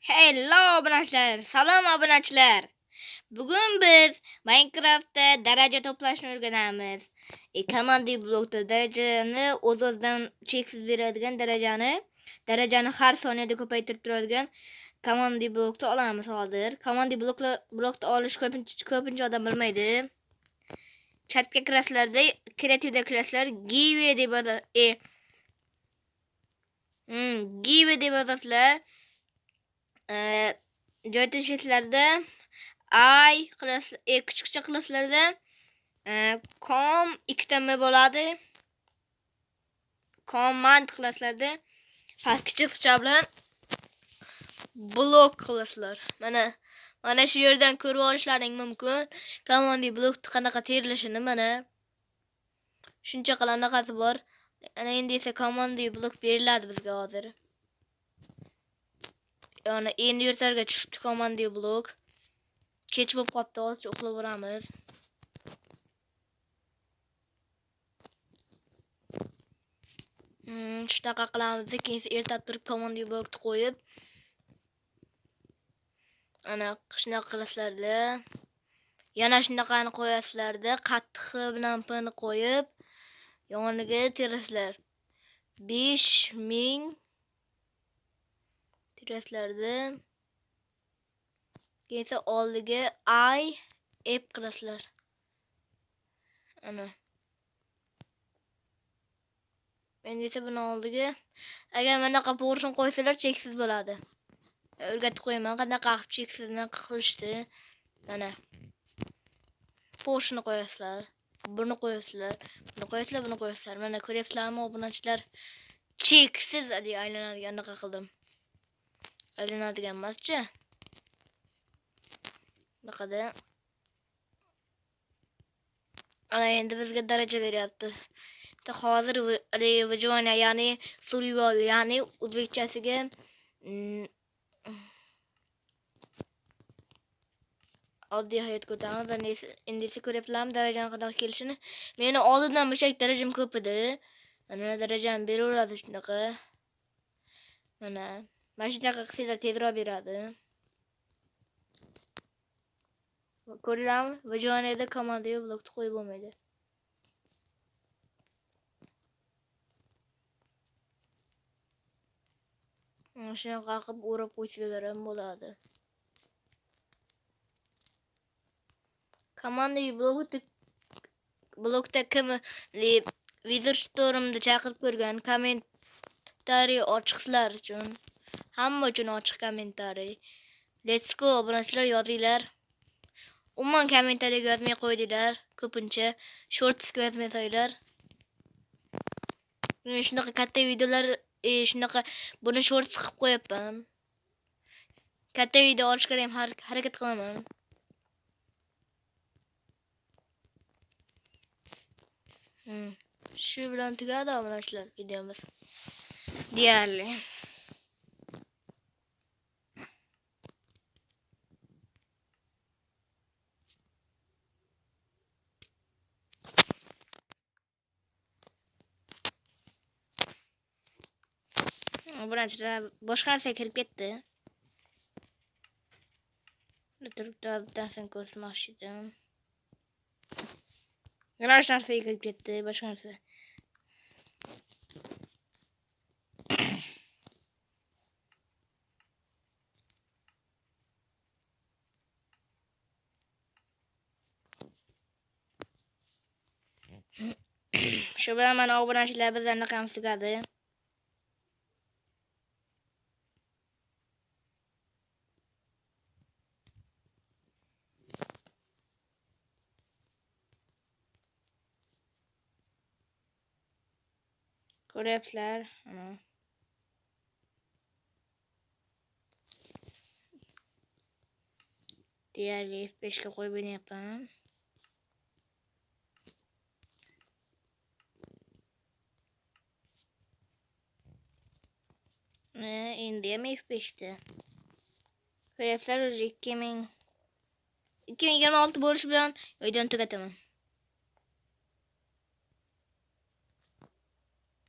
Hello obunachilar, salom obunachilar. Bugun biz Minecraftda daraja to'plashni o'rganamiz. Command blokda darajani o'z-o'zidan cheksiz beradigan darajani har soniyada ko'paytirib turadigan command blokda olamiz hozir. Command blokda olish ko'pincha odam bilmaydi. Chatga kirasizlarda, kreativda kirasizlar, give deb yozasizlar. Joy tashishlarda kichikcha qilasizlarda com ikkitami bo'ladi. Command qilasizlarda pastki chizgicha bilan blok qilasizlar. Mana shu yerdan ko'rib olishlaring mumkin. Command blok qanaqa terilishini mana shuncha qanaqasi bor. Ana endi esa command blok beriladi bizga hozir. Yani endi yurtlarga tushibdi command blok. Kech bo'lib qopti, hozir uxlab o'ramiz. Shunaqa qilamiz, keyin ertalab turib command blokni qo'yib, ana shunaqa qilasizlarda, yana shunaqani qo'yasizlarda, qattiqi bilan pini qo'yib, yoniga terasizlar. 5000 terasizlarda. Keyin oldiga app qilasizlar. Ana. Endi esa buni oldiga agar bunaqa portion qo'ysalar cheksiz bo'ladi. O'rgatib qo'yaman qanaqa qilib cheksizdan qilishdi. Mana. Portion qo'yasizlar. Buni qo'yasizlar. Buni qo'yasizlar, buni qo'yasizlar. Mana ko'ryapsizlarmi obunachilar? Cheksiz aylanadigan anaqa qildim. Aylanadigan emaschi. Bunaqada. Ana endi bizga daraja beryapti. Hozir выживание, ya'ni survival, ya'ni o'zbekchasiga oddiy hayotga o'tamiz. Endi esa ko'ryapsizlarmi darajani qanaqa kelishini. Meni oldindan mushak darajam ko'p edi. Mana darajani beraveradi shunaqa. Mana shunaqa qilsanglar tezroq beradi. Ko'ringlarmi? Выживаниеda command blokni qo'yib bo'lmaydi. Shunaqa qilib o'rab qo'ysalar ham bo'ladi. Command blokda kim Wizard Storm'da chaqirib ko'rgan kommentariy ochiqlar uchun, hamma uchun ochiq kommentariy. Let's go obunachilar, yozinglar. Umuman kommentariy yozmay qo'ydinglar. Ko'pincha shortsga yozmaysanglar. Men shunaqa katta videolar shunaqa buni shorts qilib qo'yapman. Katta video olishga ham harakat qilaman. Shu bilan tugadi obunachilar videomiz. Deyarli. Obunachilar boshqa narsa kirib ketdi. Turibda bittasin ko'rsatmoqchi edim. Yana narsa kirib ketdi, boshqa narsa. Shu bilan mana obunachilar bizlarni qamsi tugadi. Ko'ryapsizlar, deyarli F5 ga qo'yib o'ynayapman. Endi ham F5 da. Ko'ryapsizlar, 2026 bo'lishi bilan videoni tugataman.